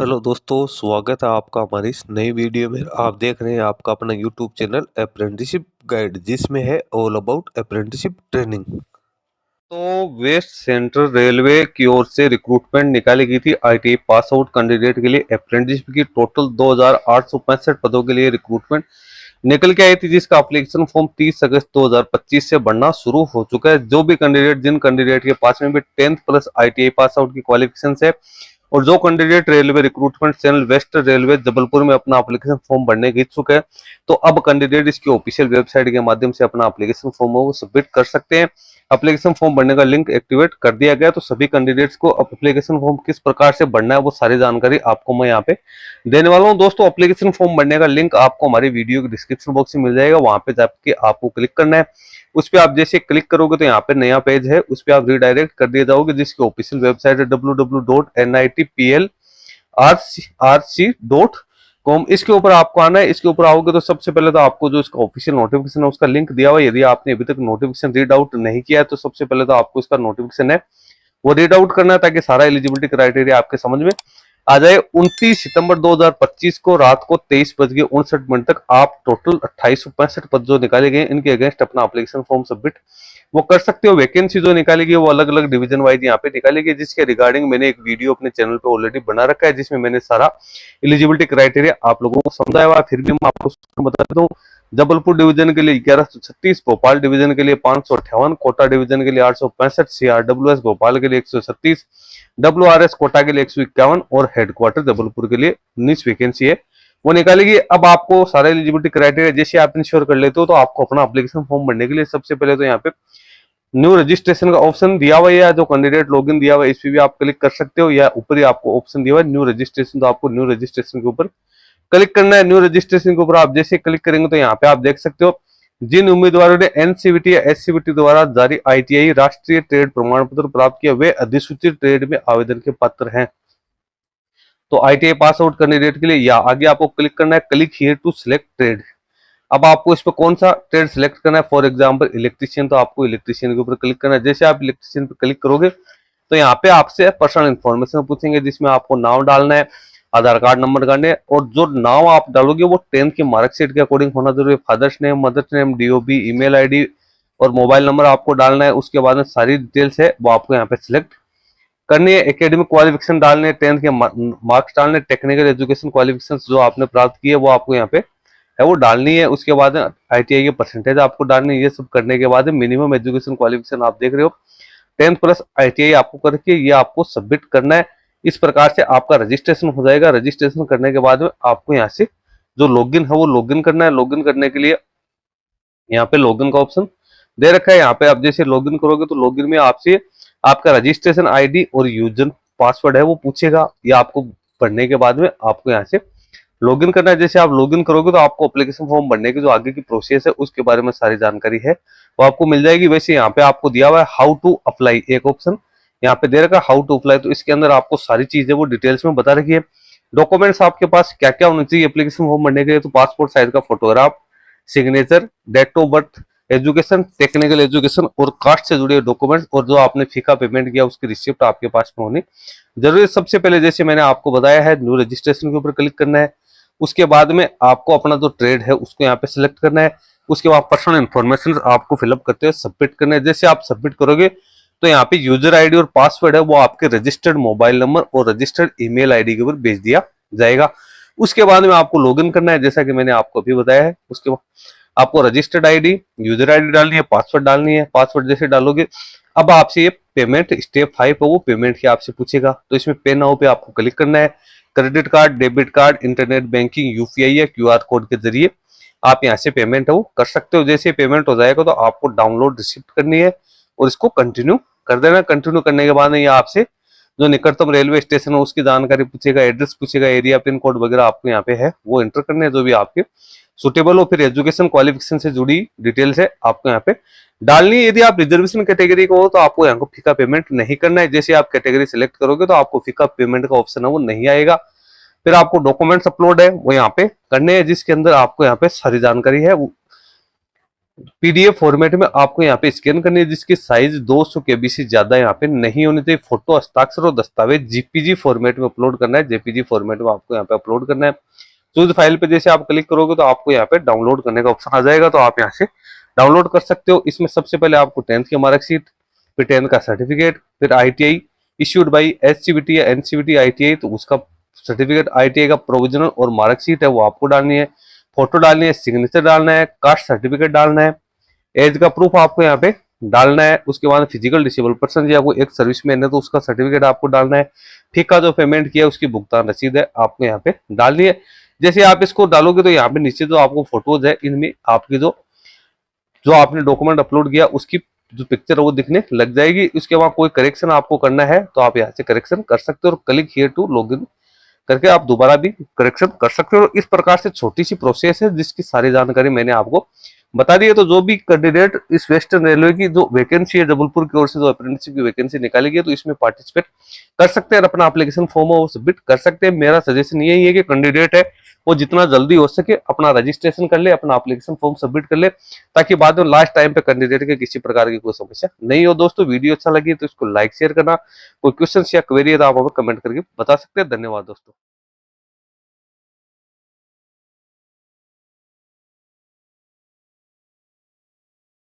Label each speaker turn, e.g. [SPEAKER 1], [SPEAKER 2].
[SPEAKER 1] Hello दोस्तों, स्वागत है आपका हमारी इस नई वीडियो में। आप देख रहे हैं आपका अपना यूट्यूब चैनल अप्रेंटिसशिप गाइड, जिसमें है ऑल अबाउट अप्रेंटिसशिप ट्रेनिंग। तो वेस्ट सेंट्रल रेलवे की ओर से रिक्रूटमेंट निकाली गई थी आईटीआई पास आउट कैंडिडेट के लिए। अप्रेंटिसशिप की टोटल 2865 पदों के लिए रिक्रूटमेंट निकल के आई थी, जिसका एप्लीकेशन फॉर्म 30 अगस्त 2025 से भरना शुरू हो चुका है। जो भी कैंडिडेट, जिन कैंडिडेट के पास में भी 10th plus ITI pass out की क्वालिफिकेशन है और जो candidate railway recruitment channel waste railway Jabalpur में अपना एप्लीकेशन फॉर्म भरने के इच्छुक है, तो अब कैंडिडेट इसकी ऑफिशियल वेबसाइट के माध्यम से अपना एप्लीकेशन फॉर्म वो सबमिट कर सकते हैं। एप्लीकेशन फॉर्म भरने का लिंक एक्टिवेट कर दिया गया, तो सभी कैंडिडेट्स को एप्लीकेशन फॉर्म किस प्रकार से भरना है वो सारी जानकारी आपको मैं यहाँ पे देने वाला हूँ। दोस्तों, एप्लीकेशन फॉर्म भरने का लिंक आपको हमारी वीडियो के डिस्क्रिप्शन बॉक्स में मिल जाएगा। वहां पे जाके आपको क्लिक करना है। उस पर आप जैसे क्लिक करोगे तो यहाँ पे नया पेज है, उस पर आप रिडायरेक्ट कर दिए जाओगे, जिसकी ऑफिशियल वेबसाइट है www.nitplrc.com। इसके ऊपर आपको आना है। इसके ऊपर आओगे तो सबसे पहले तो आपको जो इसका ऑफिशियल नोटिफिकेशन है उसका लिंक दिया हुआ है। यदि आपने अभी तक नोटिफिकेशन रीड आउट नहीं किया है तो सबसे पहले तो आपको इसका नोटिफिकेशन है वो रीड आउट करना है, ताकि सारा एलिजिबिलिटी क्राइटेरिया आपके समझ में आ जाए। 29 सितंबर 2025 को रात को 23:59 तक आप टोटल 2865 पद जो निकाले गए इनके अगेंस्ट अपना एप्लीकेशन फॉर्म सबमिट वो कर सकते हो। वैकेंसी जो निकाली गई वो अलग अलग डिवीजन वाइज यहाँ पे निकाली गई, जिसके रिगार्डिंग मैंने एक वीडियो अपने चैनल पे ऑलरेडी बना रखा है, जिसमें मैंने सारा एलिजिबिलिटी क्राइटेरिया आप लोगों को समझाया हुआ। फिर भी मैं आपको बता देता हूँ। जबलपुर डिवीजन के लिए 1136, भोपाल डिवीजन के लिए 558, कोटा डिवीजन के लिए 865, सीआरडब्ल्यूएस भोपाल के लिए 136, डब्ल्यूआरएस कोटा के लिए 151 और हेडक्वार्टर जबलपुर के लिए 19 वैकेंसी है वो निकालेगी। अब आपको सारा एलिजिबिलिटी क्राइटेरिया जैसे आप इंश्योर कर लेते हो, तो आपको अपना एप्लीकेशन फॉर्म भरने के लिए सबसे पहले तो यहाँ पे न्यू रजिस्ट्रेशन का ऑप्शन दिया हुआ है, या जो कैंडिडेट लॉगिन दिया हुआ है इस पे भी आप क्लिक कर सकते हो, या ऊपर ही आपको ऑप्शन दिया हुआ है न्यू रजिस्ट्रेशन, तो आपको न्यू रजिस्ट्रेशन के ऊपर क्लिक करना है। न्यू रजिस्ट्रेशन के ऊपर आप जैसे क्लिक करेंगे तो यहाँ पे आप देख सकते हो जिन उम्मीदवारों ने एनसीवीटी या एससीवीटी द्वारा जारी आईटीआई राष्ट्रीय ट्रेड प्रमाण पत्र प्राप्त किया वे अधिसूचित ट्रेड में आवेदन के पात्र हैं। तो आईटीआई पास आउट कैंडिडेट के लिए या आगे आपको क्लिक करना है click here to select trade. अब आपको इस पर कौन सा ट्रेड सिलेक्ट करना है, फॉर एग्जांपल इलेक्ट्रिशियन, तो आपको इलेक्ट्रिशियन के ऊपर क्लिक करना है। जैसे आप इलेक्ट्रिशियन पर क्लिक करोगे तो यहाँ पे आपसे पर्सनल इन्फॉर्मेशन पूछेंगे, जिसमें आपको नाम डालना है, आधार कार्ड नंबर डालने है, और जो नाम आप डालोगे वो 10th की मार्कशीट के अकॉर्डिंग होना जरूरी है। Father's name, mother's name, DOB, email ID और मोबाइल नंबर आपको डालना है। उसके बाद में सारी डिटेल्स है वो आपको यहाँ पे सिलेक्ट करनी है। एकेडमिक क्वालिफिकेशन डालने, 10th के मार्क्स डालने, टेक्निकल एजुकेशन क्वालिफिकेशन जो आपने प्राप्त की है वो आपको यहाँ पे है वो डालनी है। उसके बाद आईटीआई के परसेंटेज आपको डालनी है। ये सब करने के बाद मिनिमम एजुकेशन क्वालिफिकेशन आप देख रहे हो 10th प्लस आईटीआई आपको करके ये आपको सबमिट करना है। इस प्रकार से आपका रजिस्ट्रेशन हो जाएगा। रजिस्ट्रेशन करने के बाद में आपको यहाँ से जो लॉगिन है वो लॉगिन करना है। लॉगिन करने के लिए यहाँ पे लॉगिन का ऑप्शन दे रखा है। यहाँ पे आप जैसे लॉगिन करोगे तो लॉगिन में आपसे आपका रजिस्ट्रेशन आईडी और यूजर पासवर्ड है वो पूछेगा। या आपको भरने के बाद में आपको यहाँ से लॉगिन करना है। जैसे आप लॉगिन करोगे तो आपको एप्लीकेशन फॉर्म भरने की जो आगे की प्रोसेस है उसके बारे में सारी जानकारी है वो आपको मिल जाएगी। वैसे यहाँ पे आपको दिया हुआ है हाउ टू अप्लाई, एक ऑप्शन यहाँ पे दे रखा है हाउ टू अप्लाई, तो इसके अंदर आपको सारी चीजें वो डिटेल्स में बता रखी है। डॉक्यूमेंट्स आपके पास क्या क्या होने चाहिए एप्लीकेशन फॉर्म भरने के लिए, तो पासपोर्ट साइज का photograph, signature, date of birth, education, technical education और कास्ट से जुड़े डॉक्यूमेंट्स, और जो आपने फीका पेमेंट किया उसकी रिसिप्ट आपके पास में होनी जरूरी है। सबसे पहले जैसे मैंने आपको बताया है न्यू रजिस्ट्रेशन के ऊपर क्लिक करना है। उसके बाद में आपको अपना जो ट्रेड है उसको यहाँ पे सिलेक्ट करना है। उसके बाद पर्सनल इन्फॉर्मेशन आपको फिलअप करते हुए सबमिट करना है। जैसे आप सबमिट करोगे तो यहाँ पे यूजर आईडी और पासवर्ड है वो आपके रजिस्टर्ड मोबाइल नंबर और रजिस्टर्ड ईमेल आईडी के ऊपर भेज दिया जाएगा। उसके बाद में आपको लॉगिन करना है, जैसा कि मैंने आपको अभी बताया है। उसके बाद आपको रजिस्टर्ड आईडी, यूजर आईडी डालनी है, पासवर्ड डालनी है। पासवर्ड जैसे डालोगे अब आपसे ये पेमेंट स्टेप 5 है वो पेमेंट की आपसे पूछेगा, तो इसमें पे नाउ पे आपको क्लिक करना है। Credit card, debit card, internet banking, UPI या क्यूआर कोड के जरिए आप यहाँ से पेमेंट है वो कर सकते हो। जैसे पेमेंट हो जाएगा तो आपको डाउनलोड रिसिप्ट करनी है और इसको कंटिन्यू कर देना। कंटिन्यू करने के बाद ये आपसे जो निकटतम रेलवे स्टेशन है उसकी जानकारी पूछेगा, एड्रेस पूछेगा, एरिया पिन कोड वगैरह आपको यहाँ पे है वो एंटर करने हैं जो भी आपके सुटेबल हो। फिर एजुकेशन क्वालिफिकेशन से जुड़ी डिटेल्स है आपको यहाँ पे डालनी है। यदि आप रिजर्वेशन कैटेगरी को हो तो आपको यहाँ को फीका पेमेंट नहीं करना है। जैसे आप कैटेगरी सिलेक्ट करोगे तो आपको फीका पेमेंट का ऑप्शन है वो नहीं आएगा। फिर आपको डॉक्यूमेंट्स अपलोड है वो यहाँ पे करने हैं, जिसके अंदर आपको यहाँ पे सारी जानकारी है पीडीएफ फॉर्मेट में आपको यहाँ पे स्कैन करनी है, जिसकी साइज 200 केबी से ज्यादा यहाँ पे नहीं होनी चाहिए। फोटो, हस्ताक्षर और दस्तावेज जेपीजी फॉर्मेट में अपलोड करना है। जेपीजी फॉर्मेट में आपको यहाँ पे अपलोड करना है। चूज फाइल पे जैसे आप क्लिक करोगे तो आपको यहाँ पे डाउनलोड करने का ऑप्शन आ जाएगा, तो आप यहाँ से डाउनलोड कर सकते हो। इसमें सबसे पहले आपको 10th की मार्कशीट, फिर 10th का सर्टिफिकेट, फिर आईटीआई इश्यूड बाई एससीबीटी या एनसीबीटी आईटीआई, तो उसका सर्टिफिकेट, आईटीआई का प्रोविजनल और मार्कशीट है वो आपको डालनी है, फोटो डालनी है, सिग्नेचर डालना है, कास्ट सर्टिफिकेट डालना है, एज का प्रूफ आपको यहाँ पे डालना है। उसके बाद फिजिकल डिसेबल पर्सन या कोई एक सर्विसमैन है तो उसका सर्टिफिकेट आपको डालना है। ठेका जो पेमेंट किया उसकी भुगतान रसीद है आपको यहाँ पे डालनी है। जैसे आप इसको डालोगे तो यहाँ पे नीचे जो आपको फोटोज है इनमें आपकी जो जो आपने डॉक्यूमेंट अपलोड किया उसकी जो पिक्चर है वो दिखने लग जाएगी। उसके बाद कोई करेक्शन आपको करना है तो आप यहाँ से करेक्शन कर सकते हो और क्लिक हियर टू लॉगिन करके आप दोबारा भी करेक्शन कर सकते हो। इस प्रकार से छोटी सी प्रोसेस है जिसकी सारी जानकारी मैंने आपको बता दी है। तो जो भी कैंडिडेट इस वेस्टर्न रेलवे की जो वैकेंसी है जबलपुर की ओर से जो अप्रेंटिसशिप की वैकेंसी निकाली गई है तो इसमें पार्टिसिपेट कर सकते हैं और अपना एप्लीकेशन फॉर्म वो सबमिट कर सकते हैं। मेरा सजेशन यही है कि कैंडिडेट है वो जितना जल्दी हो सके अपना रजिस्ट्रेशन कर ले, अपना एप्लीकेशन फॉर्म सबमिट कर ले, ताकि बाद में लास्ट टाइम पे कैंडिडेट के किसी प्रकार की कोई समस्या नहीं हो। दोस्तों वीडियो अच्छा लगी तो इसको लाइक शेयर करना, कोई क्वेश्चन या क्वेरी है तो आप हमें कमेंट करके बता सकते हैं। धन्यवाद दोस्तों।